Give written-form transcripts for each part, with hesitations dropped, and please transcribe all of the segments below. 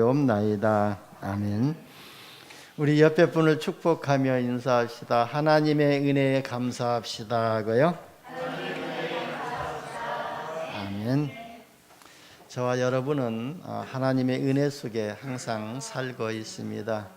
없나이다. 아멘. 우리 옆에 분을 축복하며 인사합시다. 하나님의 은혜에 감사합시다고요. 아멘. 저와 여러분은 하나님의 은혜 속에 항상 살고 있습니다.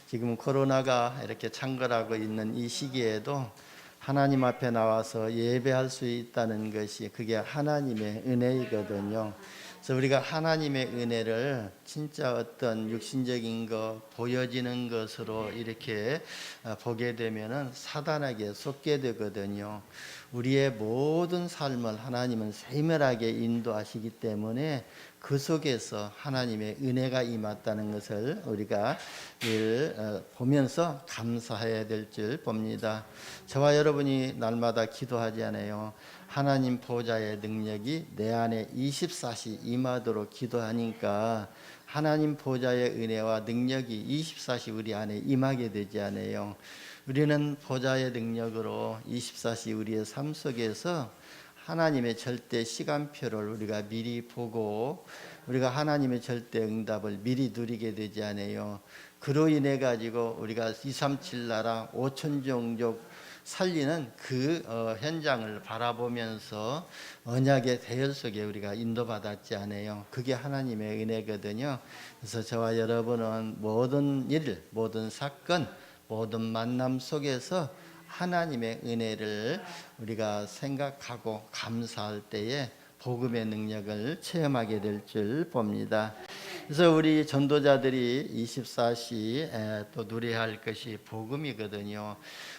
지금 코로나가 이렇게 창궐하고 있는 이 시기에도 하나님 앞에 나와서 예배할 수 있다는 것이 그게 하나님의 은혜이거든요. 그래서 우리가 하나님의 은혜를 진짜 어떤 육신적인 것, 보여지는 것으로 이렇게 보게 되면은 사단에게 속게 되거든요. 우리의 모든 삶을 하나님은 세밀하게 인도하시기 때문에 그 속에서 하나님의 은혜가 임했다는 것을 우리가 늘 보면서 감사해야 될 줄 봅니다. 저와 여러분이 날마다 기도하지 않아요. 하나님 보좌의 능력이 내 안에 24시 임하도록 기도하니까 하나님 보좌의 은혜와 능력이 24시 우리 안에 임하게 되지 않아요. 우리는 보좌의 능력으로 24시 우리의 삶 속에서 하나님의 절대 시간표를 우리가 미리 보고 우리가 하나님의 절대 응답을 미리 누리게 되지 않아요. 그로 인해 가지고 우리가 237 나라 5천 종족 살리는 그 현장을 바라보면서 언약의 대열 속에 우리가 인도받았지 않아요. 그게 하나님의 은혜거든요. 그래서 저와 여러분은 모든 일, 모든 사건, 모든 만남 속에서 하나님의 은혜를 우리가 생각하고 감사할 때에 복음의 능력을 체험하게 될 줄 봅니다. 그래서 우리 전도자들이 24시 또 누려야 할 것이 복음이거든요.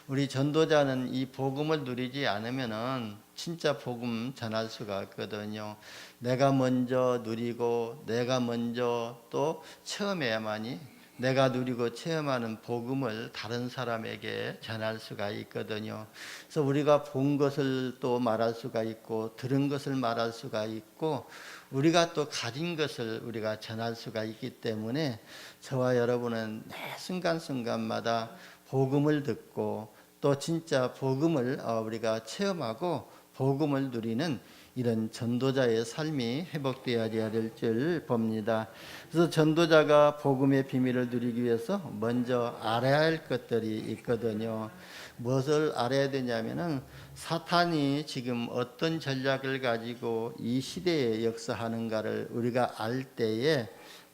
우리 전도자는 이 복음을 누리지 않으면은 진짜 복음 전할 수가 없거든요. 내가 먼저 누리고 내가 먼저 또 체험해야만이 내가 누리고 체험하는 복음을 다른 사람에게 전할 수가 있거든요. 그래서 우리가 본 것을 또 말할 수가 있고 들은 것을 말할 수가 있고 우리가 또 가진 것을 우리가 전할 수가 있기 때문에 저와 여러분은 매 순간순간마다 복음을 듣고 또 진짜 복음을 우리가 체험하고 복음을 누리는 이런 전도자의 삶이 회복되어야 될 줄 봅니다. 그래서 전도자가 복음의 비밀을 누리기 위해서 먼저 알아야 할 것들이 있거든요. 무엇을 알아야 되냐면은 사탄이 지금 어떤 전략을 가지고 이 시대에 역사하는가를 우리가 알 때에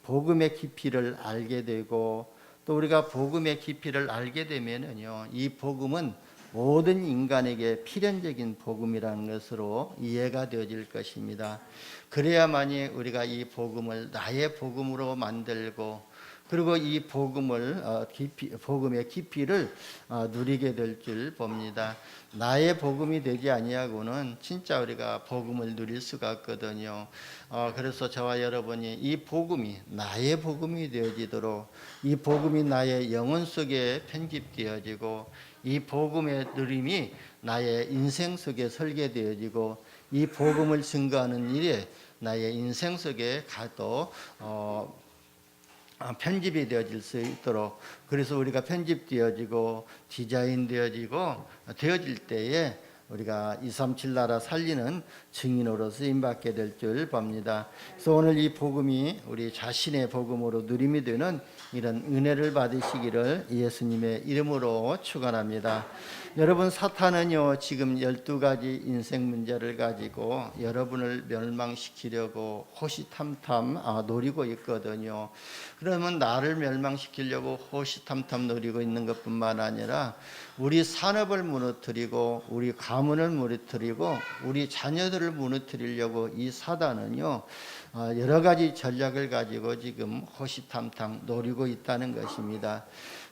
복음의 깊이를 알게 되고 또 우리가 복음의 깊이를 알게 되면은요, 이 복음은 모든 인간에게 필연적인 복음이라는 것으로 이해가 되어질 것입니다. 그래야만이 우리가 이 복음을 나의 복음으로 만들고 그리고 이 복음을 복음의 깊이를 누리게 될 줄 봅니다. 나의 복음이 되지 아니하고는 진짜 우리가 복음을 누릴 수가 없거든요. 그래서 저와 여러분이 이 복음이 나의 복음이 되어지도록 이 복음이 나의 영혼 속에 편집되어지고 이 복음의 누림이 나의 인생 속에 설계되어지고 이 복음을 증거하는 일에 나의 인생 속에 또 편집이 되어질 수 있도록 그래서 우리가 편집되어지고 디자인되어지고 되어질 때에 우리가 237 나라 살리는 증인으로 쓰임받게 될 줄 봅니다. 그래서 오늘 이 복음이 우리 자신의 복음으로 누림이 되는 이런 은혜를 받으시기를 예수님의 이름으로 축원합니다. 여러분 사탄은요 지금 12가지 인생 문제를 가지고 여러분을 멸망시키려고 호시탐탐 노리고 있거든요. 그러면 나를 멸망시키려고 호시탐탐 노리고 있는 것뿐만 아니라 우리 산업을 무너뜨리고 우리 가문을 무너뜨리고 우리 자녀들을 무너뜨리려고 이 사단은요 여러 가지 전략을 가지고 지금 호시탐탐 노리고 있다는 것입니다.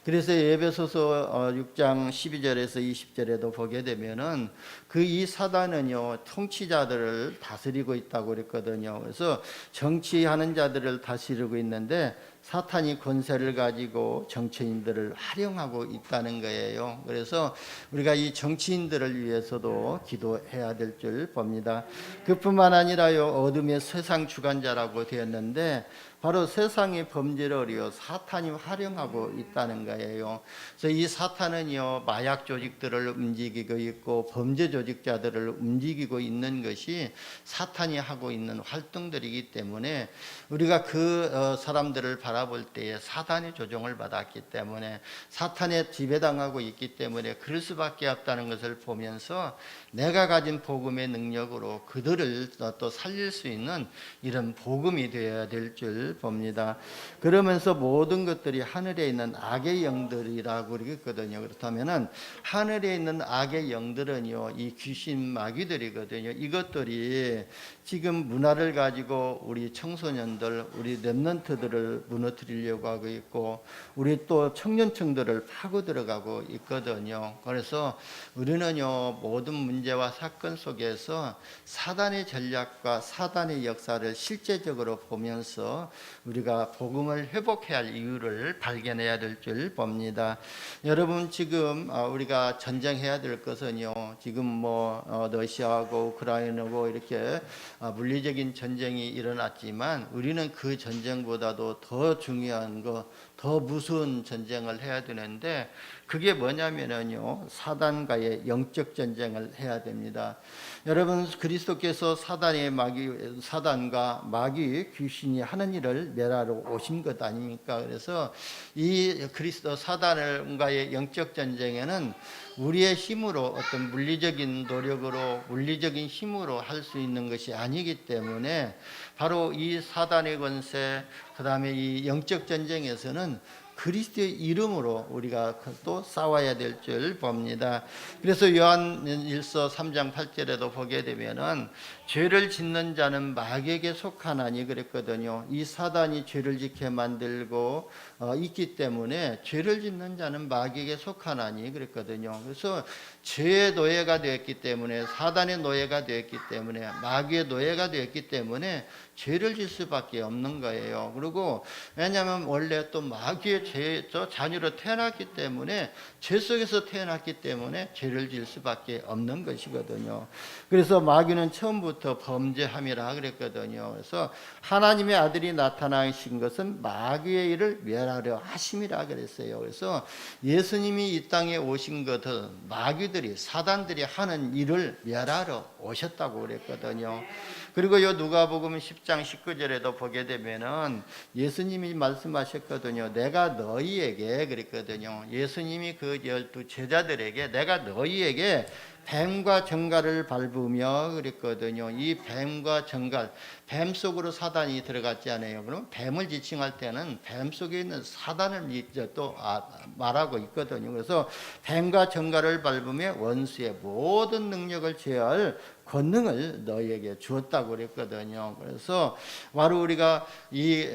그래서 에베소서 6장 12절에서 20절에도 보게 되면은 그 이 사단은요 통치자들을 다스리고 있다고 그랬거든요. 그래서 정치하는 자들을 다스리고 있는데 사탄이 권세를 가지고 정치인들을 활용하고 있다는 거예요. 그래서 우리가 이 정치인들을 위해서도 기도해야 될 줄 봅니다. 그뿐만 아니라요 어둠의 세상 주관자라고 되었는데 바로 세상의 범죄를 사탄이 활용하고 있다는 거예요. 그래서 이 사탄은요, 마약 조직들을 움직이고 있고 범죄 조직자들을 움직이고 있는 것이 사탄이 하고 있는 활동들이기 때문에 우리가 그 사람들을 바라볼 때에 사탄의 조종을 받았기 때문에 사탄에 지배당하고 있기 때문에 그럴 수밖에 없다는 것을 보면서 내가 가진 복음의 능력으로 그들을 또 살릴 수 있는 이런 복음이 되어야 될 줄 봅니다. 그러면서 모든 것들이 하늘에 있는 악의 영들이라고 그러거든요. 그렇다면은 하늘에 있는 악의 영들은요, 이 귀신 마귀들이거든요. 이것들이 지금 문화를 가지고 우리 청소년들, 우리 렘넌트들을 무너뜨리려고 하고 있고, 우리 또 청년층들을 파고 들어가고 있거든요. 그래서 우리는요, 모든 문제와 사건 속에서 사단의 전략과 사단의 역사를 실제적으로 보면서 우리가 복음을 회복해야 할 이유를 발견해야 될 줄 봅니다. 여러분, 지금 우리가 전쟁해야 될 것은요, 지금 러시아하고 우크라이나고 이렇게 물리적인 전쟁이 일어났지만 우리는 그 전쟁보다도 더 중요한 거, 더 무서운 전쟁을 해야 되는데, 그게 뭐냐면요, 사단과의 영적 전쟁을 해야 됩니다. 여러분, 그리스도께서 사단과 마귀 귀신이 하는 일을 멸하러 오신 것 아닙니까? 그래서 이 그리스도 사단과의 영적 전쟁에는 우리의 힘으로, 어떤 물리적인 노력으로, 물리적인 힘으로 할 수 있는 것이 아니기 때문에 바로 이 사단의 권세, 그 다음에 이 영적 전쟁에서는 그리스도의 이름으로 우리가 또 싸워야 될 줄 봅니다. 그래서 요한일서 3장 8절에도 보게 되면은 죄를 짓는 자는 마귀에게 속하나니 그랬거든요. 이 사단이 죄를 짓게 만들고 있기 때문에 죄를 짓는 자는 마귀에게 속하나니 그랬거든요. 그래서 죄의 노예가 되었기 때문에, 사단의 노예가 되었기 때문에, 마귀의 노예가 되었기 때문에 죄를 질 수밖에 없는 거예요. 그리고 왜냐하면 원래 또 마귀의 자녀로 태어났기 때문에, 죄 속에서 태어났기 때문에 죄를 질 수밖에 없는 것이거든요. 그래서 마귀는 처음부터 범죄함이라 그랬거든요. 그래서 하나님의 아들이 나타나신 것은 마귀의 일을 멸하려 하심이라 그랬어요. 그래서 예수님이 이 땅에 오신 것은 마귀들이, 사단들이 하는 일을 멸하러 오셨다고 그랬거든요. 그리고 요 누가복음 10장 19절에도 보게 되면은 예수님이 말씀하셨거든요. 내가 너희에게 그랬거든요. 예수님이 그 12 제자들에게 내가 너희에게 뱀과 정갈을 밟으며 그랬거든요. 이 뱀과 정갈, 뱀 속으로 사단이 들어갔지 않아요. 그럼 뱀을 지칭할 때는 뱀 속에 있는 사단을 또 말하고 있거든요. 그래서 뱀과 정갈을 밟으며 원수의 모든 능력을 제어할 권능을 너희에게 주었다고 그랬거든요. 그래서 바로 우리가 이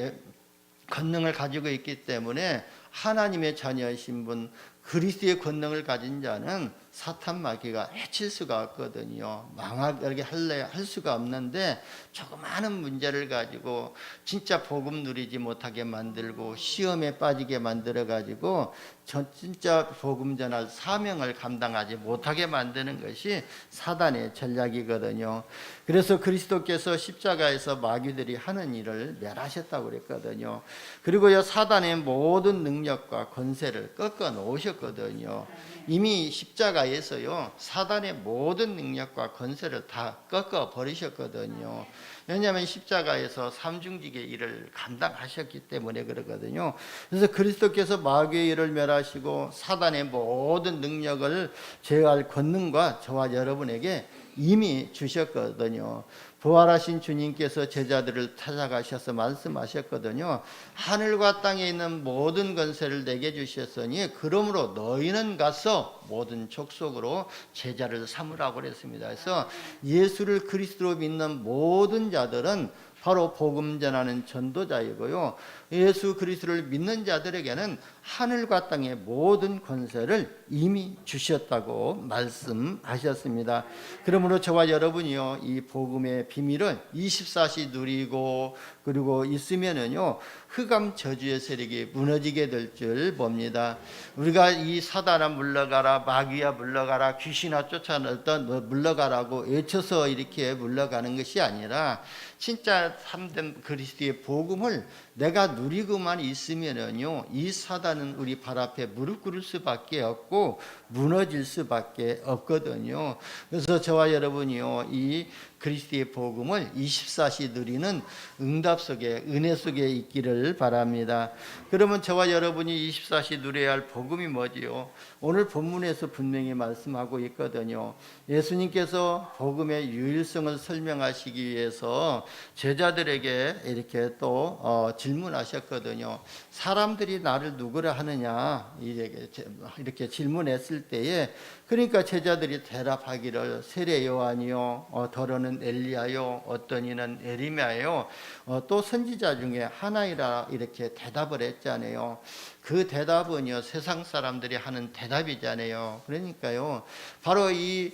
권능을 가지고 있기 때문에 하나님의 자녀이신 분, 그리스도의 권능을 가진 자는 사탄 마귀가 해칠 수가 없거든요. 망하게 할 수가 없는데, 조그마한 문제를 가지고 진짜 복음 누리지 못하게 만들고 시험에 빠지게 만들어 가지고 진짜 복음 전할 사명을 감당하지 못하게 만드는 것이 사단의 전략이거든요. 그래서 그리스도께서 십자가에서 마귀들이 하는 일을 멸하셨다고 그랬거든요. 그리고요, 사단의 모든 능력과 권세를 꺾어 놓으셨거든요. 이미 십자가에서요, 사단의 모든 능력과 권세를 다 꺾어 버리셨거든요. 왜냐하면 십자가에서 삼중직의 일을 감당하셨기 때문에 그러거든요. 그래서 그리스도께서 마귀의 일을 멸하시고 사단의 모든 능력을 제어할 권능과 저와 여러분에게 이미 주셨거든요. 부활하신 주님께서 제자들을 찾아가셔서 말씀하셨거든요. 하늘과 땅에 있는 모든 권세를 내게 주셨으니 그러므로 너희는 가서 모든 족속으로 제자를 삼으라고 그랬습니다. 그래서 예수를 그리스도로 믿는 모든 자들은 바로 복음 전하는 전도자이고요. 예수 그리스도를 믿는 자들에게는 하늘과 땅의 모든 권세를 이미 주셨다고 말씀하셨습니다. 그러므로 저와 여러분이요, 이 복음의 비밀을 24시 누리고 그리고 있으면은요, 흑암 저주의 세력이 무너지게 될 줄 봅니다. 우리가 이 사단아 물러가라, 마귀야 물러가라, 귀신아 쫓아내던 물러가라고 외쳐서 이렇게 물러가는 것이 아니라 진짜 참된 그리스도의 복음을 내가 누리고만 있으면은요, 이 사단은 우리 발 앞에 무릎 꿇을 수밖에 없고 무너질 수밖에 없거든요. 그래서 저와 여러분이요, 이 그리스도의 복음을 24시 누리는 응답 속에, 은혜 속에 있기를 바랍니다. 그러면 저와 여러분이 24시 누려야 할 복음이 뭐지요? 오늘 본문에서 분명히 말씀하고 있거든요. 예수님께서 복음의 유일성을 설명하시기 위해서 제자들에게 이렇게 또 질문하셨거든요. 사람들이 나를 누구라 하느냐, 이렇게 질문했을 때에, 그러니까 제자들이 대답하기를 세례 요한이요, 더러는 엘리야요, 어떤 이는 에리미야요, 또 선지자 중에 하나이라 이렇게 대답을 했잖아요. 그 대답은요, 세상 사람들이 하는 대답이잖아요. 그러니까요, 바로 이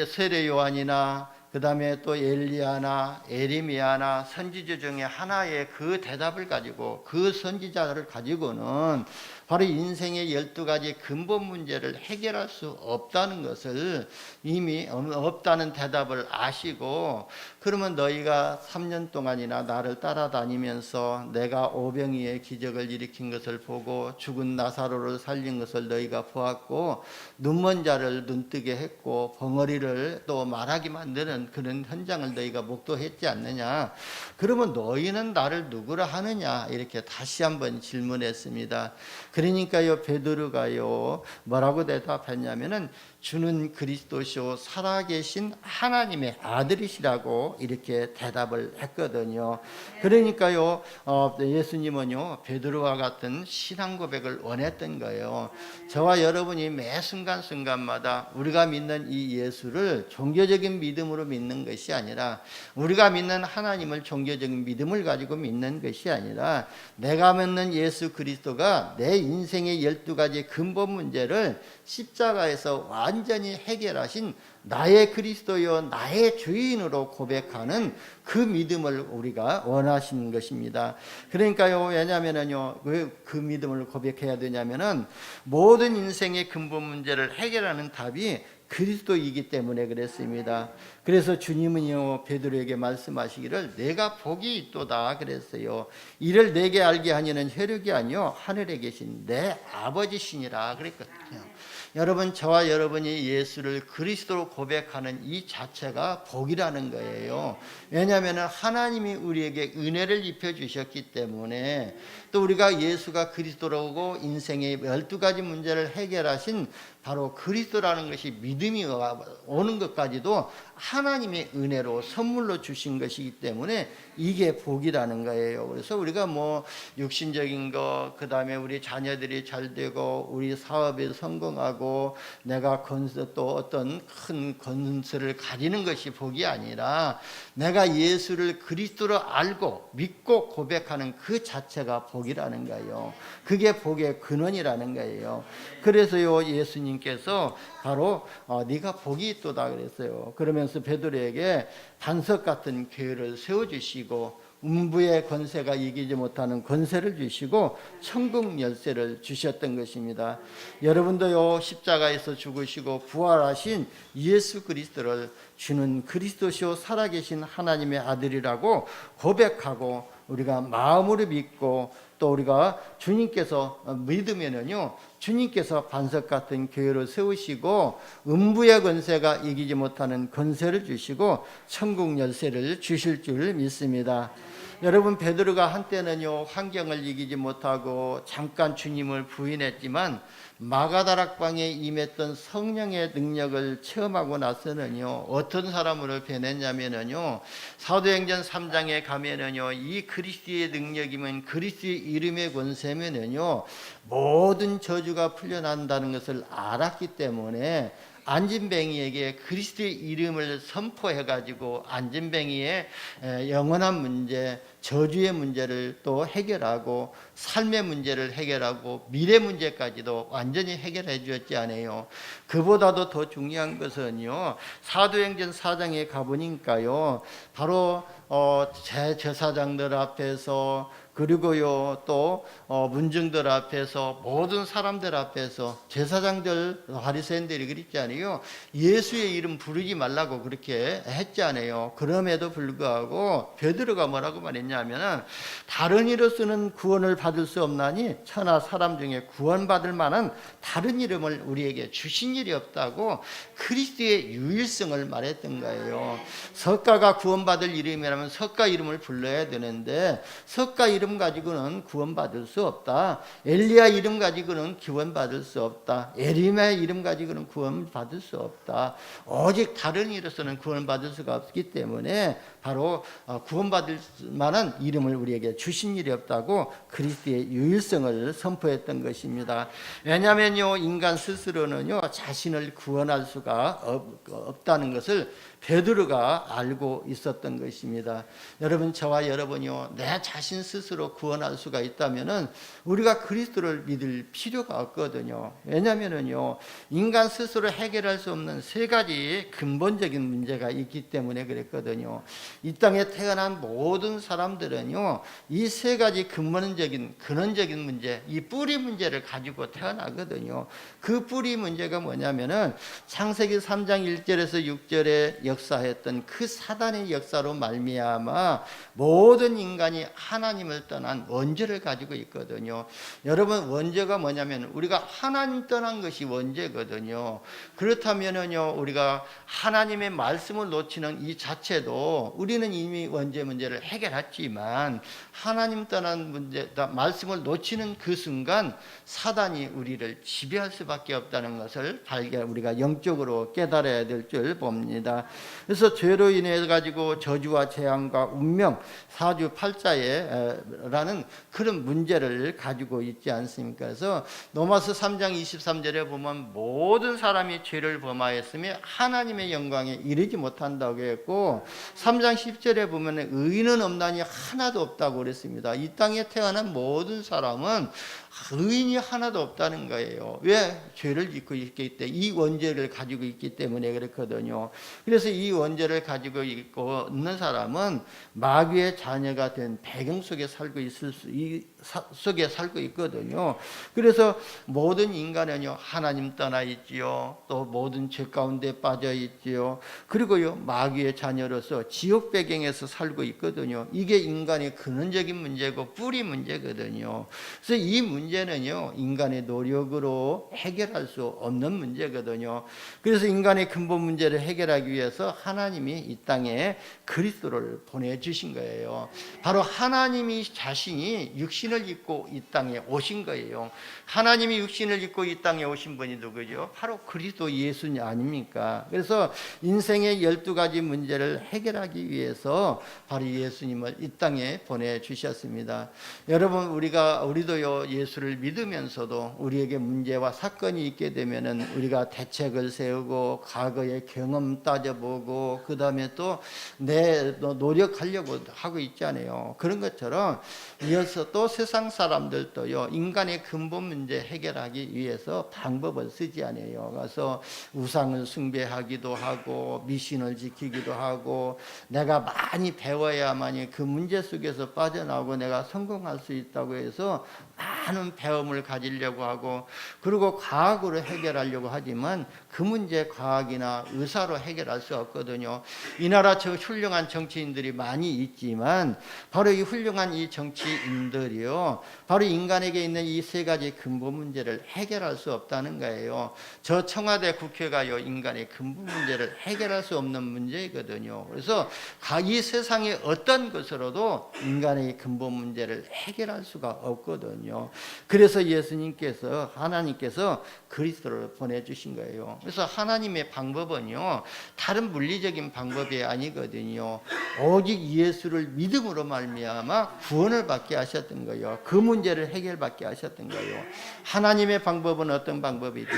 세례 요한이나 그 다음에 또 엘리야나 에리미야나 선지자 중에 하나의 그 대답을 가지고, 그 선지자를 가지고는 바로 인생의 12가지 근본 문제를 해결할 수 없다는 것을, 이미 없다는 대답을 아시고, 그러면 너희가 3년 동안이나 나를 따라다니면서 내가 오병이의 기적을 일으킨 것을 보고 죽은 나사로를 살린 것을 너희가 보았고, 눈먼 자를 눈뜨게 했고 벙어리를 또 말하게 만드는 그런 현장을 너희가 목도했지 않느냐? 그러면 너희는 나를 누구라 하느냐? 이렇게 다시 한번 질문했습니다. 그러니까요, 베드로가요 뭐라고 대답했냐면은 주는 그리스도시요 살아계신 하나님의 아들이시라고 이렇게 대답을 했거든요. 그러니까요, 예수님은요 베드로와 같은 신앙 고백을 원했던 거예요. 저와 여러분이 매 순간순간마다 우리가 믿는 이 예수를 종교적인 믿음으로 믿는 것이 아니라, 우리가 믿는 하나님을 종교적인 믿음을 가지고 믿는 것이 아니라, 내가 믿는 예수 그리스도가 내 인생의 12가지 근본 문제를 십자가에서 완전히 해결하신 나의 그리스도여 나의 주인으로 고백하는 그 믿음을 우리가 원하시는 것입니다. 그러니까요, 왜냐하면요, 왜 그 믿음을 고백해야 되냐면은 모든 인생의 근본 문제를 해결하는 답이 그리스도이기 때문에 그랬습니다. 그래서 주님은요 베드로에게 말씀하시기를 내가 복이 있도다 그랬어요. 이를 내게 알게 하니는 혈육이 아니요 하늘에 계신 내 아버지시니라 그랬거든요. 여러분, 저와 여러분이 예수를 그리스도로 고백하는 이 자체가 복이라는 거예요. 왜냐하면 하나님이 우리에게 은혜를 입혀주셨기 때문에, 또 우리가 예수가 그리스도라고 인생의 12가지 문제를 해결하신 바로 그리스도라는 것이 믿음이 오는 것까지도 하나님의 은혜로 선물로 주신 것이기 때문에 이게 복이라는 거예요. 그래서 우리가 뭐 육신적인 거, 그 다음에 우리 자녀들이 잘 되고 우리 사업에 성공하고 내가 건설, 또 어떤 큰 건설을 가지는 것이 복이 아니라 내가 예수를 그리스도로 알고 믿고 고백하는 그 자체가 복이라는 거예요. 그게 복의 근원이라는 거예요. 그래서요 예수님께서 바로 네가 복이 있도다 그랬어요. 그러면서 베드로에게 반석 같은 교회를 세워주시고 음부의 권세가 이기지 못하는 권세를 주시고 천국 열쇠를 주셨던 것입니다. 여러분도요 십자가에서 죽으시고 부활하신 예수 그리스도를 주는 그리스도시요 살아계신 하나님의 아들이라고 고백하고 우리가 마음으로 믿고, 또 우리가 주님께서 믿으면은요 주님께서 반석 같은 교회를 세우시고 음부의 권세가 이기지 못하는 권세를 주시고 천국 열쇠를 주실 줄 믿습니다. 여러분, 베드로가 한때는요 환경을 이기지 못하고 잠깐 주님을 부인했지만 마가다락방에 임했던 성령의 능력을 체험하고 나서는요 어떤 사람으로 변했냐면요, 사도행전 3장에 가면은요 이 그리스도의 능력이면, 그리스도의 이름의 권세면은요 모든 저주가 풀려난다는 것을 알았기 때문에 안진뱅이에게 그리스도의 이름을 선포해가지고 안진뱅이의 영원한 문제, 저주의 문제를 또 해결하고 삶의 문제를 해결하고 미래 문제까지도 완전히 해결해 주었지 않아요. 그보다도 더 중요한 것은요, 사도행전 4장에 가보니까요, 바로 제사장들 앞에서, 그리고요 또 문중들 앞에서, 모든 사람들 앞에서, 제사장들 바리새인들이 그랬지 않아요? 예수의 이름 부르지 말라고 그렇게 했잖아요. 그럼에도 불구하고 베드로가 뭐라고 말했냐면은, 다른 이로서는 구원을 받을 수 없나니 천하 사람 중에 구원받을 만한 다른 이름을 우리에게 주신 일이 없다고 그리스도의 유일성을 말했던 거예요. 석가가 구원받을 이름이라면 석가 이름을 불러야 되는데, 석가 이름 가지고는 구원받을 수 없다. 엘리야 이름 가지고는 구원받을 수 없다. 에리메 이름 가지고는 구원받을 수 없다. 오직 다른 이로서는 구원받을 수가 없기 때문에 바로 구원받을 만한 이름을 우리에게 주신 일이 없다고 그리스도의 유일성을 선포했던 것입니다. 왜냐하면요, 인간 스스로는요 자신을 구원할 수가 없다는 것을 베드로가 알고 있었던 것입니다. 여러분, 저와 여러분이요, 내 자신 스스로 구원할 수가 있다면은 우리가 그리스도를 믿을 필요가 없거든요. 왜냐하면은요, 인간 스스로 해결할 수 없는 세 가지 근본적인 문제가 있기 때문에 그랬거든요. 이 땅에 태어난 모든 사람들은요, 이 세 가지 근본적인 문제, 이 뿌리 문제를 가지고 태어나거든요. 그 뿌리 문제가 뭐냐면은 창세기 3장 1절에서 6절에 역사했던 그 사단의 역사로 말미암아 모든 인간이 하나님을 떠난 원죄를 가지고 있거든요. 여러분, 원죄가 뭐냐면 우리가 하나님 떠난 것이 원죄거든요. 그렇다면은요, 우리가 하나님의 말씀을 놓치는 이 자체도, 우리는 이미 원죄 문제를 해결했지만 하나님 떠난 문제, 말씀을 놓치는 그 순간 사단이 우리를 지배할 수밖에 없다는 것을 우리가 영적으로 깨달아야 될 줄 봅니다. 그래서 죄로 인해 가지고 저주와 재앙과 운명, 사주팔자라는 그런 문제를 가지고 있지 않습니까? 그래서 로마서 3장 23절에 보면 모든 사람이 죄를 범하였으며 하나님의 영광에 이르지 못한다고 했고, 3장 10절에 보면 의인은 없나니 하나도 없다고 그랬습니다. 이 땅에 태어난 모든 사람은 의인이 하나도 없다는 거예요. 왜? 죄를 짓고 있기 때문에, 이 원죄를 가지고 있기 때문에 그렇거든요. 그래서 이 원죄를 가지고 있는 사람은 마귀의 자녀가 된 배경 속에 살고 속에 살고 있거든요. 그래서 모든 인간은요, 하나님 떠나 있지요. 또 모든 죄 가운데 빠져 있지요. 그리고요, 마귀의 자녀로서 지옥 배경에서 살고 있거든요. 이게 인간의 근원적인 문제고 뿌리 문제거든요. 그래서 이 문제는요, 인간의 노력으로 해결할 수 없는 문제거든요. 그래서 인간의 근본 문제를 해결하기 위해서 하나님이 이 땅에 그리스도를 보내주신 거예요. 바로 하나님이 자신이 육신을 입고 이 땅에 오신 거예요. 하나님이 육신을 입고 이 땅에 오신 분이 누구죠? 바로 그리스도 예수님 아닙니까? 그래서 인생의 12가지 문제를 해결하기 위해서 바로 예수님을 이 땅에 보내주셨습니다. 여러분, 우리도요, 예수를 믿으면서도 우리에게 문제와 사건이 있게 되면은 우리가 대책을 세우고 과거의 경험 따져보고 그 다음에 또 노력하려고 하고 있잖아요. 그런 것처럼 이어서 또 세상 사람들도요, 인간의 근본 문제 해결하기 위해서 방법을 쓰지 않아요. 그래서 우상을 숭배하기도 하고 미신을 지키기도 하고, 내가 많이 배워야만이 그 문제 속에서 빠져나오고 내가 성공할 수 있다고 해서 많은 배움을 가지려고 하고, 그리고 과학으로 해결하려고 하지만 그 문제 과학이나 의사로 해결할 수 없거든요. 이 나라 훌륭한 정치인들이 많이 있지만 바로 이 훌륭한 이 정치인들이요, 바로 인간에게 있는 이 세 가지 근본 문제를 해결할 수 없다는 거예요. 저 청와대 국회가요, 인간의 근본 문제를 해결할 수 없는 문제거든요. 그래서 이 세상의 어떤 것으로도 인간의 근본 문제를 해결할 수가 없거든요. 그래서 예수님께서, 하나님께서 그리스도를 보내주신 거예요. 그래서 하나님의 방법은요, 다른 물리적인 방법이 아니거든요. 오직 예수를 믿음으로 말미암아 구원을 받게 하셨던 거예요. 그 문제를 해결받게 하셨던 거예요. 하나님의 방법은 어떤 방법이죠?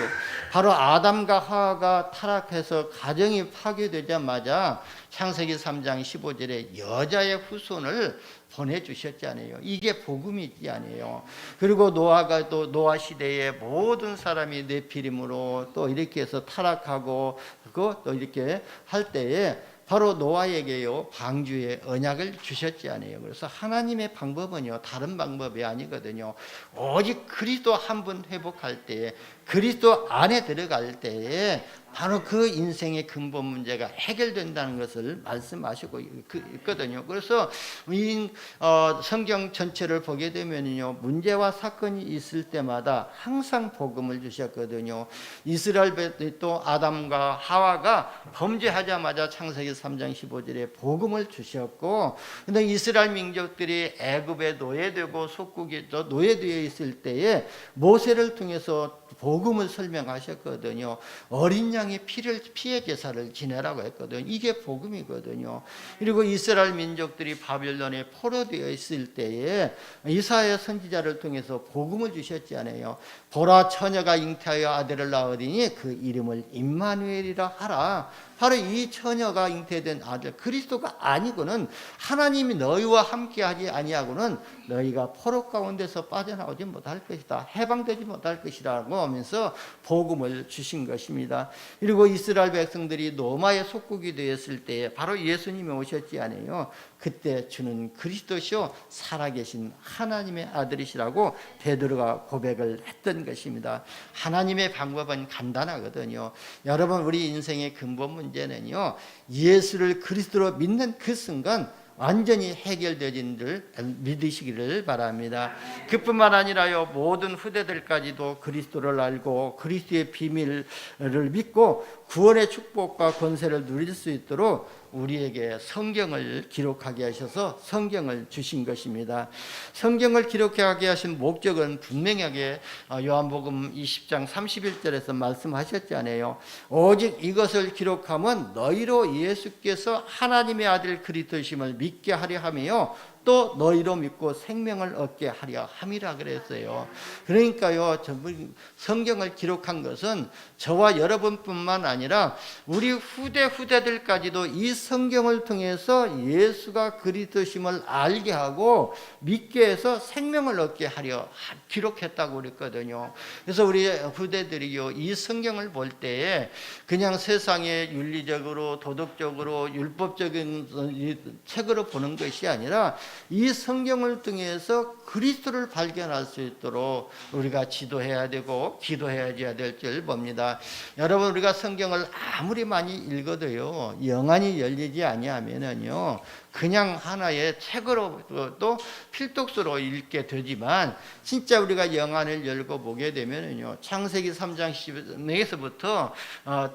바로 아담과 하와가 타락해서 가정이 파괴되자마자 창세기 3장 15절에 여자의 후손을 보내주셨잖아요. 이게 복음이지 아니에요. 그리고 노아가 또 노아 시대에 모든 사람이 네피림으로 또 이렇게 해서 타락하고 또 이렇게 할 때에 바로 노아에게요 방주의 언약을 주셨지 않아요. 그래서 하나님의 방법은요 다른 방법이 아니거든요. 오직 그리스도 한 분 회복할 때에, 그리스도 안에 들어갈 때에 바로 그 인생의 근본 문제가 해결된다는 것을 말씀하시고 있거든요. 그래서 이 성경 전체를 보게 되면요 문제와 사건이 있을 때마다 항상 복음을 주셨거든요. 이스라엘 또 아담과 하와가 범죄하자마자 창세기 3장 15절에 복음을 주셨고, 근데 이스라엘 민족들이 애굽에 노예되고 속국에 노예되어 있을 때에 모세를 통해서 복음을 설명하셨거든요. 어린 양의 피해 제사를 지내라고 했거든요. 이게 복음이거든요. 그리고 이스라엘 민족들이 바벨론에 포로되어 있을 때에 이사야 선지자를 통해서 복음을 주셨지 않아요. 보라, 처녀가 잉태하여 아들을 낳으리니 그 이름을 임마누엘이라 하라. 바로 이 처녀가 잉태된 아들 그리스도가 아니고는, 하나님이 너희와 함께하지 아니하고는 너희가 포로 가운데서 빠져나오지 못할 것이다, 해방되지 못할 것이라고 하면서 복음을 주신 것입니다. 그리고 이스라엘 백성들이 로마의 속국이 되었을 때에 바로 예수님이 오셨지 않아요. 그때 주는 그리스도시요 살아계신 하나님의 아들이시라고 베드로가 고백을 했던 것입니다. 하나님의 방법은 간단하거든요. 여러분, 우리 인생의 근본 문제는요 예수를 그리스도로 믿는 그 순간 완전히 해결되진 줄 믿으시기를 바랍니다. 그뿐만 아니라요 모든 후대들까지도 그리스도를 알고 그리스도의 비밀을 믿고 구원의 축복과 권세를 누릴 수 있도록 우리에게 성경을 기록하게 하셔서 성경을 주신 것입니다. 성경을 기록하게 하신 목적은 분명하게 요한복음 20장 31절에서 말씀하셨잖아요. 오직 이것을 기록하면 너희로 예수께서 하나님의 아들 그리스도심을 믿게 하려 하며 또 너희로 믿고 생명을 얻게 하려 함이라 그랬어요. 그러니까요 성경을 기록한 것은 저와 여러분뿐만 아니라 우리 후대들까지도 이 성경을 통해서 예수가 그리스도심을 알게 하고 믿게 해서 생명을 얻게 하려 기록했다고 그랬거든요. 그래서 우리 후대들이요 이 성경을 볼 때에 그냥 세상의 윤리적으로 도덕적으로 율법적인 책으로 보는 것이 아니라 이 성경을 통해서 그리스도를 발견할 수 있도록 우리가 지도해야 되고 기도해야 될 줄 봅니다. 여러분, 우리가 성경을 아무리 많이 읽어도요 영안이 열리지 아니하면은요 그냥 하나의 책으로 또 필독서로 읽게 되지만, 진짜 우리가 영안을 열고 보게 되면은요 창세기 3장 10에서부터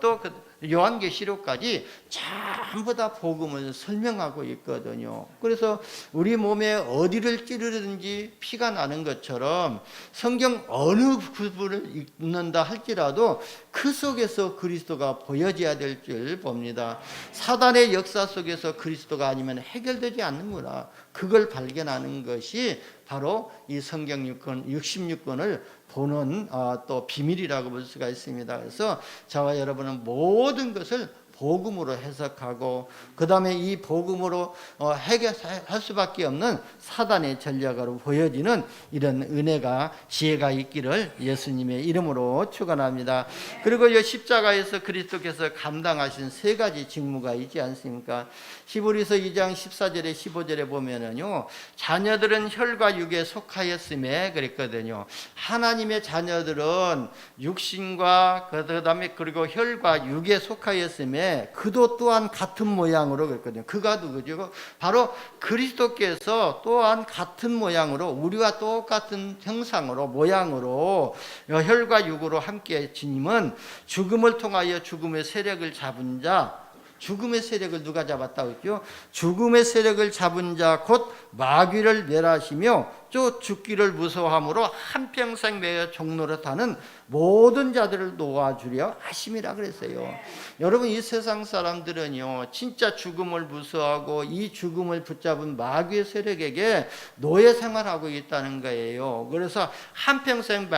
또 요한계시록까지 전부 다 복음을 설명하고 있거든요. 그래서 우리 몸에 어디를 찌르든지 피가 나는 것처럼 성경 어느 부분을 읽는다 할지라도 그 속에서 그리스도가 보여져야 될 줄 봅니다. 사단의 역사 속에서 그리스도가 아니면 해결되지 않는구나, 그걸 발견하는 것이 바로 이 성경 66권을 보는 또 비밀이라고 볼 수가 있습니다. 그래서 저와 여러분은 모든 것을 복음으로 해석하고 그 다음에 이 복음으로 해결할 수밖에 없는 사단의 전략으로 보여지는 이런 은혜가 지혜가 있기를 예수님의 이름으로 축원합니다. 그리고 이 십자가에서 그리스도께서 감당하신 세 가지 직무가 있지 않습니까? 히브리서 2장 14절에 15절에 보면은요 자녀들은 혈과 육에 속하였음에 그랬거든요. 하나님의 자녀들은 육신과 그다음에 그리고 혈과 육에 속하였음에 그도 또한 같은 모양으로 그랬거든요. 그가 누구죠? 바로 그리스도께서 또한 같은 모양으로 우리와 똑같은 형상으로 모양으로 혈과 육으로 함께 지님은 죽음을 통하여 죽음의 세력을 잡은 자, 죽음의 세력을 누가 잡았다고 했죠? 죽음의 세력을 잡은 자 곧 마귀를 멸하시며 또 죽기를 무서워함으로 한평생 매여 종노릇하는 모든 자들을 놓아주려 하심이라 그랬어요. 여러분, 이 세상 사람들은요 진짜 죽음을 무서워하고 이 죽음을 붙잡은 마귀의 세력에게 노예 생활하고 있다는 거예요. 그래서 한평생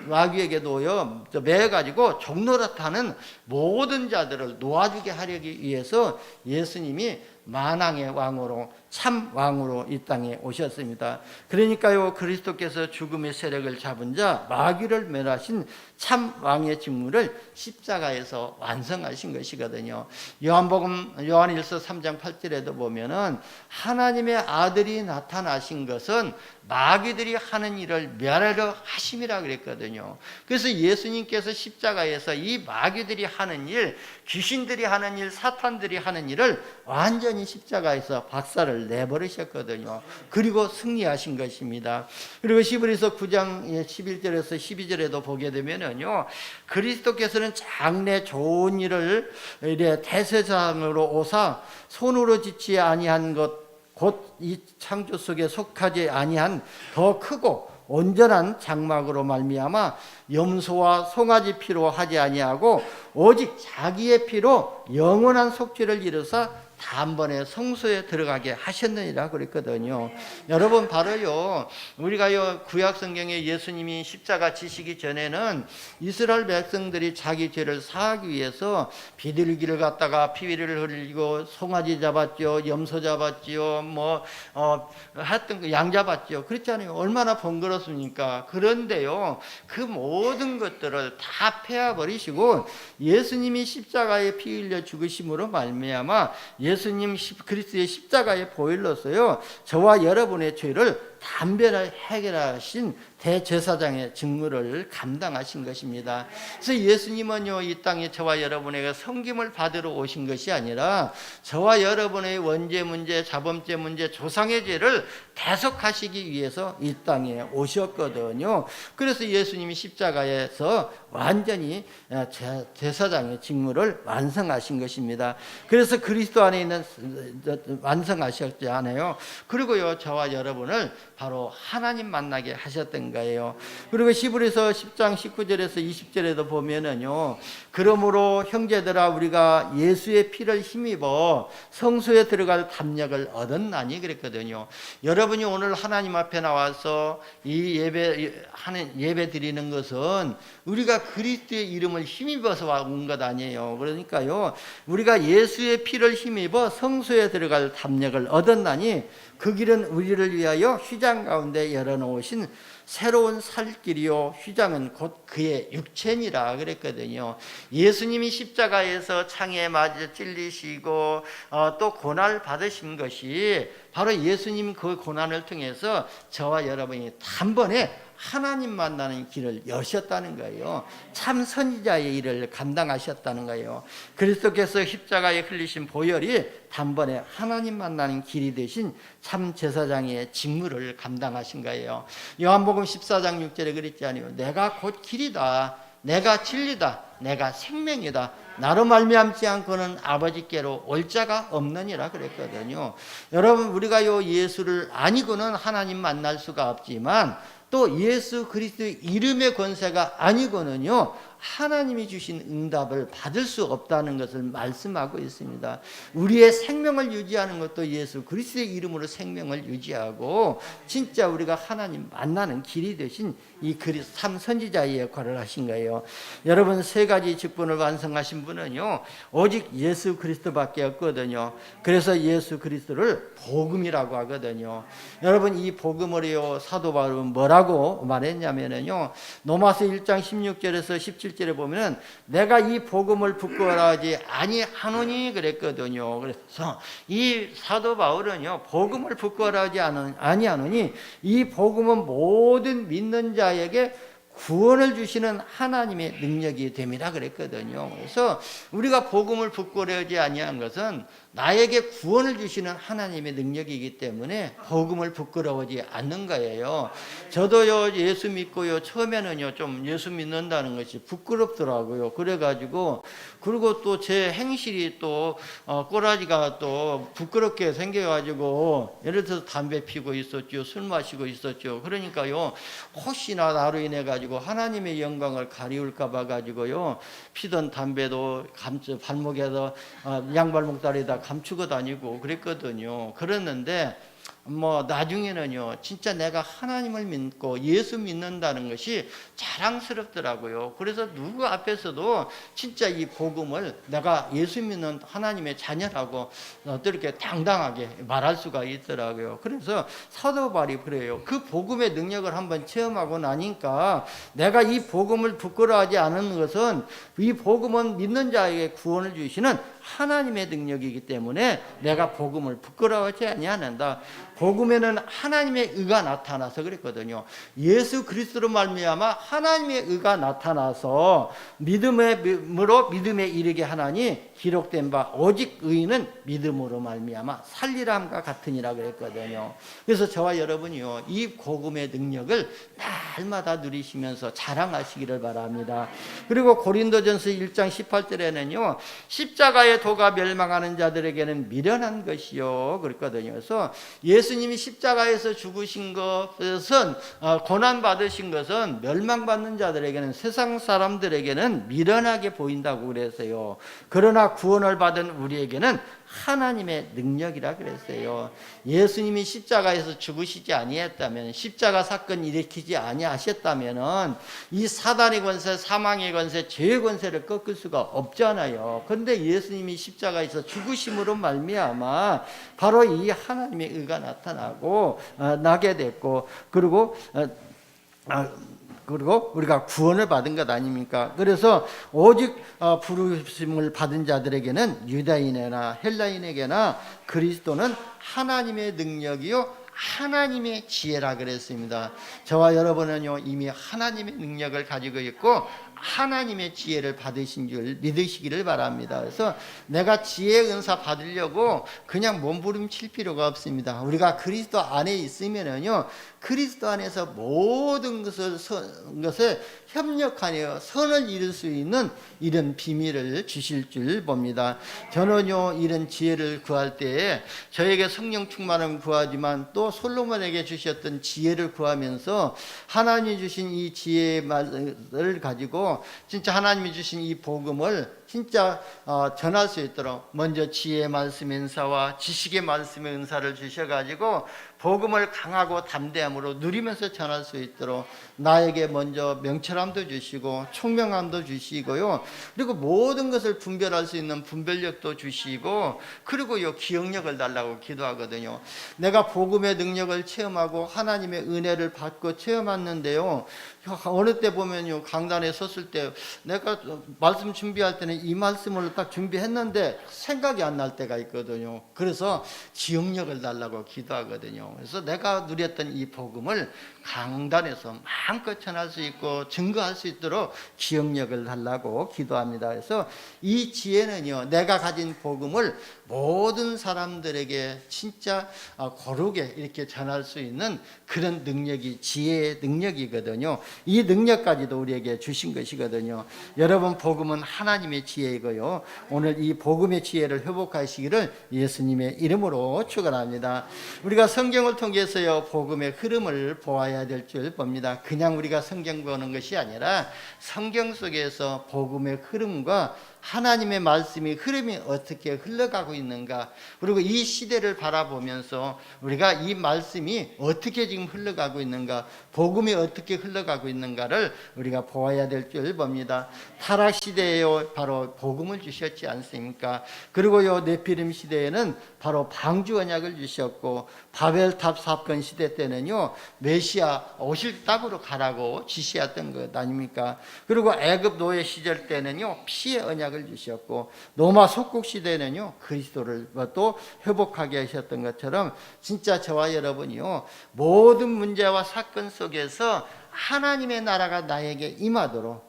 마귀에게 놓여 매가지고 종노릇하는 모든 자들을 놓아주게 하려기 위해서 예수님이 만왕의 왕으로, 참 왕으로 이 땅에 오셨습니다. 그러니까요, 그리스도께서 죽음의 세력을 잡은 자 마귀를 멸하신 참 왕의 직무를 십자가에서 완성하신 것이거든요. 요한일서 3장 8절에도 보면은 하나님의 아들이 나타나신 것은 마귀들이 하는 일을 멸하려 하심이라 그랬거든요. 그래서 예수님께서 십자가에서 이 마귀들이 하는 일, 귀신들이 하는 일, 사탄들이 하는 일을 완전히 십자가에서 박살을 내버리셨거든요. 그리고 승리하신 것입니다. 그리고 히브리서 9장 11절에서 12절에도 보게 되면은요, 그리스도께서는 장래 좋은 일을 대세상으로 오사 손으로 짓지 아니한 것 곧 이 창조 속에 속하지 아니한 더 크고 온전한 장막으로 말미암아 염소와 송아지 피로 하지 아니하고 오직 자기의 피로 영원한 속죄를 이루사 단번에 성소에 들어가게 하셨느니라 그랬거든요. 여러분, 바로요 우리가요 구약 성경에 예수님이 십자가 지시기 전에는 이스라엘 백성들이 자기 죄를 사하기 위해서 비둘기를 갖다가 피를 흘리고 송아지 잡았죠, 염소 잡았죠, 했던 거 양 잡았죠. 그렇잖아요. 얼마나 번거롭습니까? 그런데요 그 모든 것들을 다 패해버리시고 예수님이 십자가에 피 흘려 죽으심으로 말미암아 예수님 그리스도의 십자가의 보혈로서요 저와 여러분의 죄를 단번에 해결하신 대제사장의 직무를 감당하신 것입니다. 그래서 예수님은요 이 땅에 저와 여러분에게 섬김을 받으러 오신 것이 아니라 저와 여러분의 원죄 문제, 자범죄 문제, 조상의 죄를 대속하시기 위해서 이 땅에 오셨거든요. 그래서 예수님이 십자가에서 완전히 제사장의 직무를 완성하신 것입니다. 그래서 그리스도 안에 있는 완성하셨지 않아요. 그리고요 저와 여러분을 바로 하나님 만나게 하셨던 거예요. 그리고 히브리서 10장 19절에서 20절에도 보면은요, 그러므로 형제들아 우리가 예수의 피를 힘입어 성소에 들어갈 담력을 얻었나니 그랬거든요. 여러분이 오늘 하나님 앞에 나와서 이 예배 드리는 것은 우리가 그리스도의 이름을 힘입어서 온 것 아니에요. 그러니까요 우리가 예수의 피를 힘입어 성소에 들어갈 담력을 얻었나니 그 길은 우리를 위하여 휘장 가운데 열어놓으신 새로운 살 길이요 휘장은 곧 그의 육체니라 그랬거든요. 예수님이 십자가에서 창에 맞아 찔리시고 또 고난을 받으신 것이 바로 예수님 그 고난을 통해서 저와 여러분이 단번에 하나님 만나는 길을 여셨다는 거예요. 참 선지자의 일을 감당하셨다는 거예요. 그리스도께서 십자가에 흘리신 보혈이 단번에 하나님 만나는 길이 되신 참 제사장의 직무를 감당하신 거예요. 요한복음 14장 6절에 그랬지 않아요. 내가 곧 길이다, 내가 진리다, 내가 생명이다. 나로 말미암지 않고는 아버지께로 올 자가 없느니라 그랬거든요. 여러분, 우리가요 예수를 아니고는 하나님 만날 수가 없지만 또 예수 그리스도의 이름의 권세가 아니고는요 하나님이 주신 응답을 받을 수 없다는 것을 말씀하고 있습니다. 우리의 생명을 유지하는 것도 예수 그리스도의 이름으로 생명을 유지하고 진짜 우리가 하나님 만나는 길이 되신 이 참 선지자의 역할을 하신 거예요. 여러분, 세 가지 직분을 완성하신 분은요 오직 예수 그리스도밖에 없거든요. 그래서 예수 그리스도를 복음이라고 하거든요. 여러분, 이 복음을요 사도 바울은 뭐라고 말했냐면요 로마서 1장 16절에서 17절에 보면은 내가 이 복음을 부끄러워하지 아니하노니 그랬거든요. 그래서 이 사도 바울은요 복음을 부끄러워하지 아니하노니 이 복음은 모든 믿는 자에게 구원을 주시는 하나님의 능력이 됨이라 그랬거든요. 그래서 우리가 복음을 부끄러워하지 아니한 것은 나에게 구원을 주시는 하나님의 능력이기 때문에 복음을 부끄러워하지 않는 거예요. 저도요 예수 믿고요 처음에는요 좀 예수 믿는다는 것이 부끄럽더라고요. 그래가지고 그리고 또 제 행실이 또 꼬라지가 또 부끄럽게 생겨가지고 예를 들어서 담배 피고 있었죠, 술 마시고 있었죠. 그러니까요 혹시나 나로 인해 가지고 하나님의 영광을 가리울까 봐 가지고요 피던 담배도 발목에서 양발목다리에다 감추고 다니고 그랬거든요. 그랬는데 뭐 나중에는요 진짜 내가 하나님을 믿고 예수 믿는다는 것이 자랑스럽더라고요. 그래서 누구 앞에서도 진짜 이 복음을 내가 예수 믿는 하나님의 자녀라고 이렇게 당당하게 말할 수가 있더라고요. 그래서 사도 바울이 그래요. 그 복음의 능력을 한번 체험하고 나니까 내가 이 복음을 부끄러워하지 않은 것은 이 복음은 믿는 자에게 구원을 주시는 하나님의 능력이기 때문에 내가 복음을 부끄러워하지 아니한다. 복음에는 하나님의 의가 나타나서 그랬거든요. 예수 그리스도로 말미암아 하나님의 의가 나타나서 믿음으로 믿음에 이르게 하나니 기록된 바 오직 의인은 믿음으로 말미암아 살리람과 같으니라 그랬거든요. 그래서 저와 여러분이요 이 복음의 능력을 날마다 누리시면서 자랑하시기를 바랍니다. 그리고 고린도전서 1장 18절에는요 십자가의 도가 멸망하는 자들에게는 미련한 것이요 그랬거든요. 그래서 예수님이 십자가에서 죽으신 것은 고난 받으신 것은 멸망받는 자들에게는 세상 사람들에게는 미련하게 보인다고 그랬어요. 그러나 구원을 받은 우리에게는 하나님의 능력이라 그랬어요. 예수님이 십자가에서 죽으시지 아니했다면 십자가 사건 일으키지 아니하셨다면은 이 사단의 권세, 사망의 권세, 죄의 권세를 꺾을 수가 없잖아요. 그런데 예수님이 십자가에서 죽으심으로 말미암아 바로 이 하나님의 의가 나타나고 나게 됐고 그리고 우리가 구원을 받은 것 아닙니까? 그래서 오직 부르심을 받은 자들에게는 유다인이나 헬라인에게나 그리스도는 하나님의 능력이요 하나님의 지혜라 그랬습니다. 저와 여러분은요 이미 하나님의 능력을 가지고 있고 하나님의 지혜를 받으신 줄 믿으시기를 바랍니다. 그래서 내가 지혜의 은사 받으려고 그냥 몸부림칠 필요가 없습니다. 우리가 그리스도 안에 있으면은요 그리스도 안에서 모든 것을 협력하여 선을 이룰 수 있는 이런 비밀을 주실 줄 봅니다. 저는요 이런 지혜를 구할 때에 저에게 성령 충만을 구하지만 또 솔로몬에게 주셨던 지혜를 구하면서 하나님이 주신 이 지혜를 가지고 진짜 하나님이 주신 이 복음을 진짜 전할 수 있도록 먼저 지혜의 말씀 은사와 지식의 말씀의 은사를 주셔가지고 복음을 강하고 담대함으로 누리면서 전할 수 있도록 나에게 먼저 명철함도 주시고 총명함도 주시고요. 그리고 모든 것을 분별할 수 있는 분별력도 주시고 그리고요 기억력을 달라고 기도하거든요. 내가 복음의 능력을 체험하고 하나님의 은혜를 받고 체험했는데요. 어느 때 보면요 강단에 섰을 때 내가 말씀 준비할 때는 이 말씀을 딱 준비했는데 생각이 안 날 때가 있거든요. 그래서 기억력을 달라고 기도하거든요. 그래서 내가 누렸던 이 복음을 강단에서 마음껏 전할 수 있고 증거할 수 있도록 기억력을 달라고 기도합니다. 그래서 이 지혜는요 내가 가진 복음을 모든 사람들에게 진짜 고르게 이렇게 전할 수 있는 그런 능력이 지혜의 능력이거든요. 이 능력까지도 우리에게 주신 것이거든요. 여러분 복음은 하나님의 지혜이고요. 오늘 이 복음의 지혜를 회복하시기를 예수님의 이름으로 축원합니다. 우리가 성경을 통해서요 복음의 흐름을 보아야 될 줄 봅니다. 그냥 우리가 성경 보는 것이 아니라 성경 속에서 복음의 흐름과 하나님의 말씀이 흐름이 어떻게 흘러가고 있는가, 그리고 이 시대를 바라보면서 우리가 이 말씀이 어떻게 지금 흘러가고 있는가, 복음이 어떻게 흘러가고 있는가를 우리가 보아야 될 줄 봅니다. 타락 시대에요 바로 복음을 주셨지 않습니까? 그리고요 네피림 시대에는 바로 방주 언약을 주셨고, 바벨탑 사건 시대 때는요 메시아 오실 땅으로 가라고 지시했던 것 아닙니까? 그리고 애굽 노예 시절 때는요 피의 언약을 주셨고, 로마 속국 시대는요 그리스도를 또 회복하게 하셨던 것처럼, 진짜 저와 여러분이요 모든 문제와 사건 속에서 하나님의 나라가 나에게 임하도록,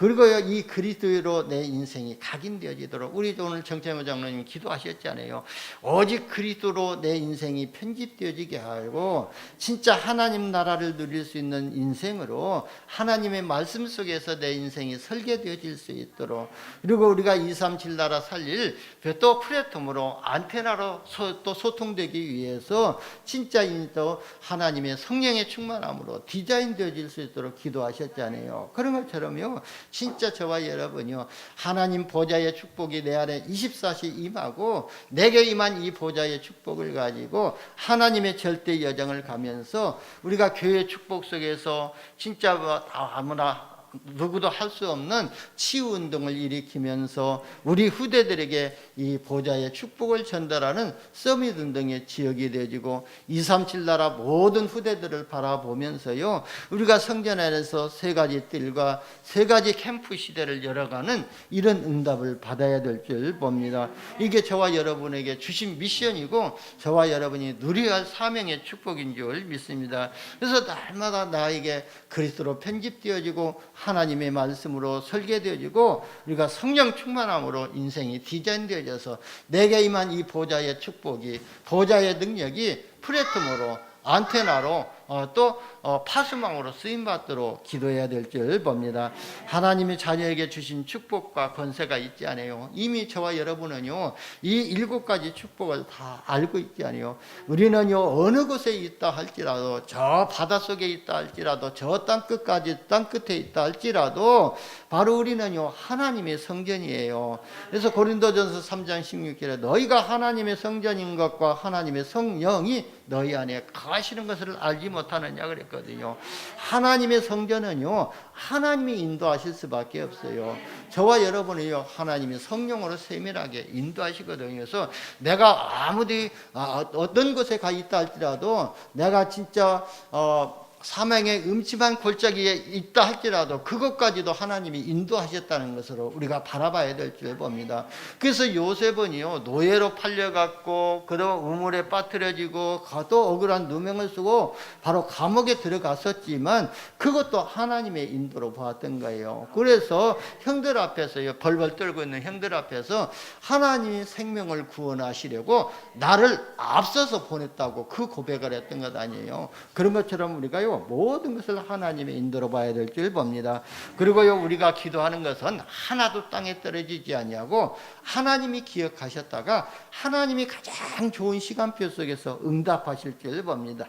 그리고요, 이 그리스도로 내 인생이 각인되어지도록 우리 오늘 정채모 장로님 기도하셨잖아요. 오직 그리스도로 내 인생이 편집되어지게 하고 진짜 하나님 나라를 누릴 수 있는 인생으로 하나님의 말씀 속에서 내 인생이 설계되어질 수 있도록, 그리고 우리가 237 나라 살릴 또 플랫폼으로 안테나로 또 소통되기 위해서 진짜 또 하나님의 성령의 충만함으로 디자인되어질 수 있도록 기도하셨잖아요. 그런 것처럼요, 진짜 저와 여러분이요, 하나님 보좌의 축복이 내 안에 24시 임하고 내게 임한 이 보좌의 축복을 가지고 하나님의 절대 여정을 가면서 우리가 교회 축복 속에서 진짜 아무나 누구도 할 수 없는 치유운동을 일으키면서 우리 후대들에게 이 보좌의 축복을 전달하는 서밋 운동의 지역이 되어지고 237 나라 모든 후대들을 바라보면서요, 우리가 성전 안에서 세 가지 뜰과 세 가지 캠프 시대를 열어가는 이런 응답을 받아야 될 줄 봅니다. 이게 저와 여러분에게 주신 미션이고 저와 여러분이 누려야 할 사명의 축복인 줄 믿습니다. 그래서 날마다 나에게 그리스도로 편집되어지고 하나님의 말씀으로 설계되어지고 우리가 성령 충만함으로 인생이 디자인되어져서 내게 임한 이 보좌의 축복이, 보좌의 능력이 플랫폼으로 안테나로 또 파수망으로 쓰임받도록 기도해야 될 줄 봅니다. 하나님이 자녀에게 주신 축복과 권세가 있지 않아요. 이미 저와 여러분은요, 이 7가지 축복을 다 알고 있지 않아요. 우리는요, 어느 곳에 있다 할지라도, 저 바닷속에 있다 할지라도, 저 땅끝까지 땅끝에 있다 할지라도 바로 우리는요, 하나님의 성전이에요. 그래서 고린도전서 3장 16절에 너희가 하나님의 성전인 것과 하나님의 성령이 너희 안에 거하시는 것을 알지 못하느냐 그랬거든요. 하나님의 성전은요, 하나님이 인도하실 수밖에 없어요. 저와 여러분이요, 하나님이 성령으로 세밀하게 인도하시거든요. 그래서 내가 아무리 어떤 곳에 가 있다 할지라도, 내가 진짜 사망의 음침한 골짜기에 있다 할지라도 그것까지도 하나님이 인도하셨다는 것으로 우리가 바라봐야 될 줄 봅니다. 그래서 요셉은요, 노예로 팔려갔고 그도 우물에 빠뜨려지고 또 억울한 누명을 쓰고 바로 감옥에 들어갔었지만 그것도 하나님의 인도로 보았던 거예요. 그래서 형들 앞에서요, 벌벌 떨고 있는 형들 앞에서 하나님이 생명을 구원하시려고 나를 앞서서 보냈다고 그 고백을 했던 것 아니에요. 그런 것처럼 우리가요, 모든 것을 하나님의 인도로 봐야 될 줄 봅니다. 그리고요, 우리가 기도하는 것은 하나도 땅에 떨어지지 아니하고 하나님이 기억하셨다가 하나님이 가장 좋은 시간표 속에서 응답하실 줄 봅니다.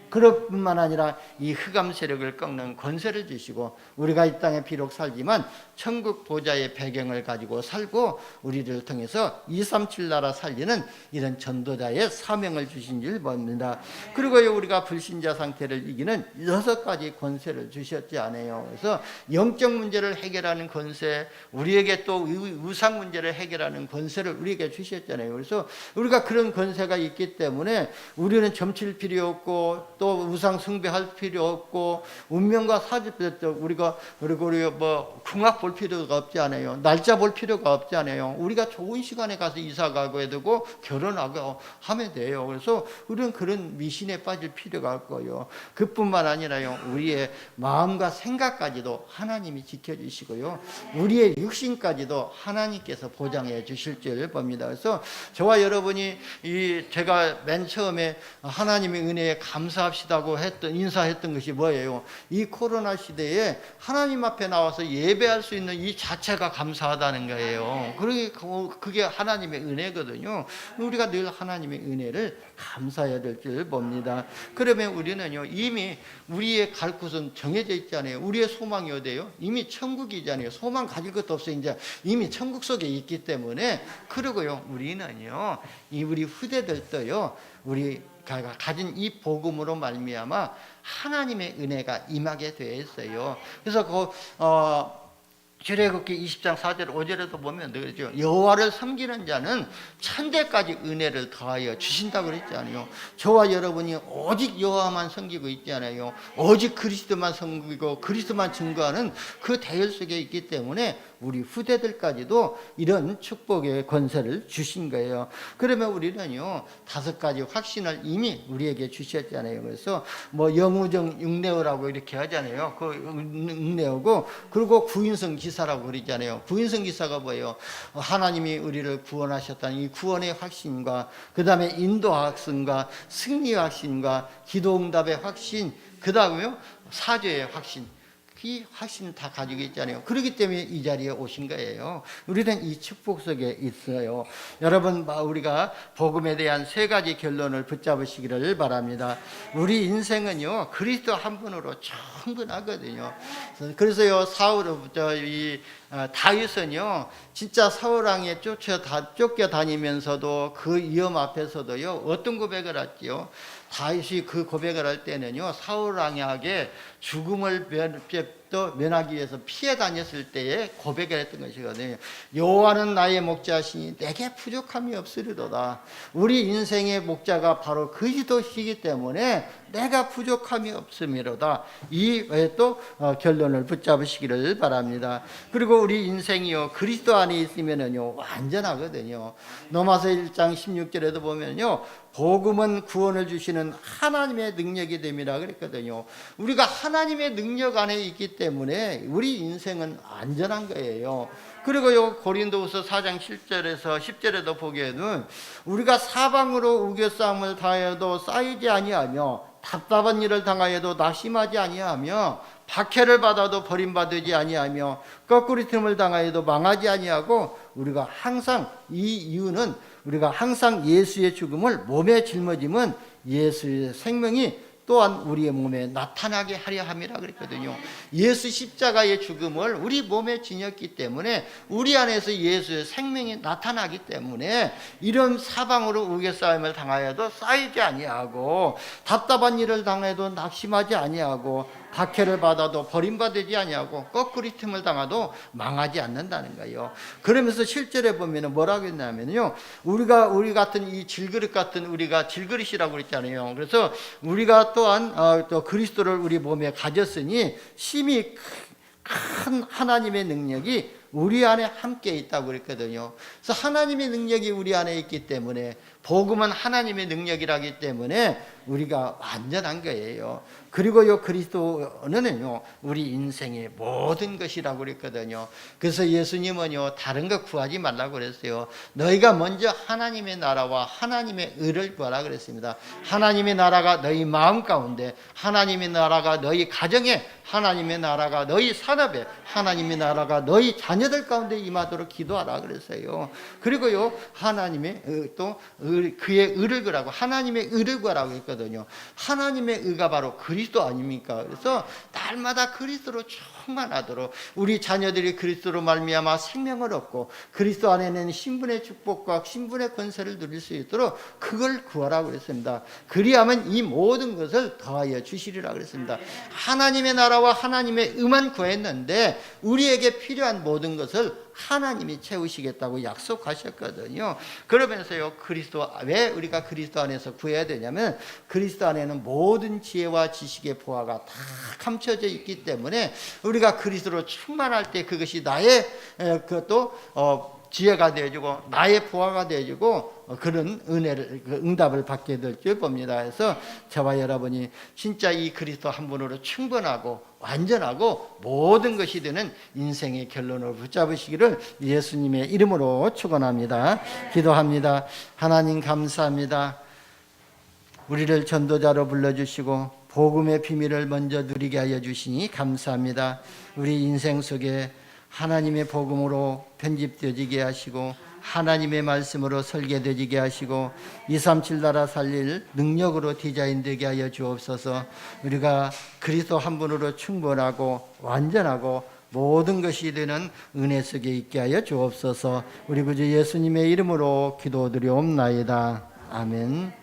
그럴 뿐만 아니라 이 흑암 세력을 꺾는 권세를 주시고 우리가 이 땅에 비록 살지만 천국 보좌의 배경을 가지고 살고 우리를 통해서 237 나라 살리는 이런 전도자의 사명을 주신 줄 봅니다. 그리고요, 우리가 불신자 상태를 이기는 6가지 권세를 주셨지 않아요. 그래서 영적 문제를 해결하는 권세, 우리에게 또 우상 문제를 해결하는 권세를 우리에게 주셨잖아요. 그래서 우리가 그런 권세가 있기 때문에 우리는 점칠 필요 없고 또 우상 숭배할 필요 없고 운명과 사주도 우리가 뭐 궁합 볼 필요가 없지 않아요. 날짜 볼 필요가 없지 않아요. 우리가 좋은 시간에 가서 이사 가고 되고 결혼하고 하면 돼요. 그래서 우리는 그런 미신에 빠질 필요가 없고요. 그뿐만 아니라요, 우리의 마음과 생각까지도 하나님이 지켜주시고요, 우리의 육신까지도 하나님께서 보장해 주실 줄 봅니다. 그래서 저와 여러분이 제가 맨 처음에 하나님의 은혜에 감사합시다고 인사했던 것이 뭐예요? 이 코로나 시대에 하나님 앞에 나와서 예배할 수 있는 이 자체가 감사하다는 거예요. 그게 하나님의 은혜거든요. 우리가 늘 하나님의 은혜를 감사해야 될 줄 봅니다. 그러면 우리는요, 이미 우리의 갈 곳은 정해져 있잖아요. 우리의 소망이 어디예요? 이미 천국이잖아요. 소망 가질 것도 없어요. 이제 이미 천국 속에 있기 때문에. 그리고요, 우리는요, 우리 후대들도요, 우리가 가진 이 복음으로 말미암아 하나님의 은혜가 임하게 되어 있어요. 그래서 출애굽기 20장 4절 5절에도 보면 그러죠. 여호와를 섬기는 자는 천대까지 은혜를 더하여 주신다고 그랬잖아요. 저와 여러분이 오직 여호와만 섬기고 있잖아요. 오직 그리스도만 섬기고 그리스도만 증거하는 그 대열 속에 있기 때문에 우리 후대들까지도 이런 축복의 권세를 주신 거예요. 그러면 우리는요 5가지 확신을 이미 우리에게 주셨잖아요. 그래서 뭐 영우정 육내어라고 이렇게 하잖아요. 그 육내어고, 그리고 구인성 기사라고 그러잖아요. 구인성 기사가 뭐예요? 하나님이 우리를 구원하셨다는 이 구원의 확신과, 그 다음에 인도 확신과 승리 확신과 기도응답의 확신, 그 다음에요 사죄의 확신, 이 확신을 다 가지고 있잖아요. 그렇기 때문에 이 자리에 오신 거예요. 우리는 이 축복 속에 있어요. 여러분, 우리가 복음에 대한 3가지 결론을 붙잡으시기를 바랍니다. 우리 인생은요 그리스도 한 분으로 충분하거든요. 그래서요 다윗은요 진짜 사울 왕에 쫓겨다니면서도 그 위험 앞에서도요 어떤 고백을 했지요? 다윗이 그 고백을 할 때는요 사울 왕에게 죽음을 면하기 위해서 피해 다녔을 때에 고백을 했던 것이거든요. 여호와는 나의 목자시니 내게 부족함이 없으리로다. 우리 인생의 목자가 바로 그리스도시기 때문에 내가 부족함이 없음이로다. 이 외에 또 결론을 붙잡으시기를 바랍니다. 그리고 우리 인생이요 그리스도 안에 있으면은요 완전하거든요. 로마서 1장 16절에도 보면요 복음은 구원을 주시는 하나님의 능력이 됨이라 그랬거든요. 우리가 하나님의 능력 안에 있기 때문에 우리 인생은 안전한 거예요. 그리고요 고린도후서 4장 7절에서 10절에도 보기에는 우리가 사방으로 우겨싸움을 당하여도 쌓이지 아니하며 답답한 일을 당하여도 낙심하지 아니하며 박해를 받아도 버림받지 아니하며 거꾸리 틈을 당하여도 망하지 아니하고, 우리가 항상 이 이유는 우리가 항상 예수의 죽음을 몸에 짊어지면 예수의 생명이 또한 우리의 몸에 나타나게 하려 함이라 그랬거든요. 예수 십자가의 죽음을 우리 몸에 지녔기 때문에 우리 안에서 예수의 생명이 나타나기 때문에 이런 사방으로 우겨싸움을 당하여도 쌓이지 아니하고 답답한 일을 당해도 낙심하지 아니하고 박해를 받아도 버림받지 아니하고 거꾸리 틈을 당하도 망하지 않는다는 거예요. 그러면서 7절에 보면 뭐라고 했냐면요 우리 같은 이 질그릇 같은 우리가 질그릇이라고 그랬잖아요. 그래서 우리가 또한 또 그리스도를 우리 몸에 가졌으니 심히 큰 하나님의 능력이 우리 안에 함께 있다고 그랬거든요. 그래서 하나님의 능력이 우리 안에 있기 때문에, 복음은 하나님의 능력이라기 때문에 우리가 완전한 거예요. 그리고요 그리스도는요 우리 인생의 모든 것이라고 그랬거든요. 그래서 예수님은요 다른 거 구하지 말라고 그랬어요. 너희가 먼저 하나님의 나라와 하나님의 의를 구하라 그랬습니다. 하나님의 나라가 너희 마음 가운데, 하나님의 나라가 너희 가정에, 하나님의 나라가 너희 산업에, 하나님의 나라가 너희 자녀들 가운데 임하도록 기도하라 그랬어요. 그리고요 하나님의 또 그의 의를 구하라고, 하나님의 의를 구하라고 했거든요. 하나님의 의가 바로 그리스도 아닙니까? 그래서 날마다 그리스도로 충만하도록 우리 자녀들이 그리스도로 말미암아 생명을 얻고 그리스도 안에는 신분의 축복과 신분의 권세를 누릴 수 있도록 그걸 구하라고 그랬습니다. 그리하면 이 모든 것을 더하여 주시리라 그랬습니다. 하나님의 나라와 하나님의 의만 구했는데 우리에게 필요한 모든 것을 하나님이 채우시겠다고 약속하셨거든요. 그러면서요 왜 우리가 그리스도 안에서 구해야 되냐면, 그리스도 안에는 모든 지혜와 지식의 보화가 다 감춰져 있기 때문에 우리가 그리스도로 충만할 때 그것이 나의 그것도 지혜가 되어지고 나의 보화가 되어지고 그런 은혜를, 응답을 받게 될 줄 봅니다. 그래서 저와 여러분이 진짜 이 그리스도 한 분으로 충분하고 완전하고 모든 것이 되는 인생의 결론을 붙잡으시기를 예수님의 이름으로 축원합니다. 기도합니다. 하나님 감사합니다. 우리를 전도자로 불러주시고 복음의 비밀을 먼저 누리게 하여 주시니 감사합니다. 우리 인생 속에 하나님의 복음으로 편집되어지게 하시고 하나님의 말씀으로 설계되어지게 하시고 237 나라 살릴 능력으로 디자인되게 하여 주옵소서. 우리가 그리스도 한 분으로 충분하고 완전하고 모든 것이 되는 은혜 속에 있게 하여 주옵소서. 우리 구주 예수님의 이름으로 기도드리옵나이다. 아멘.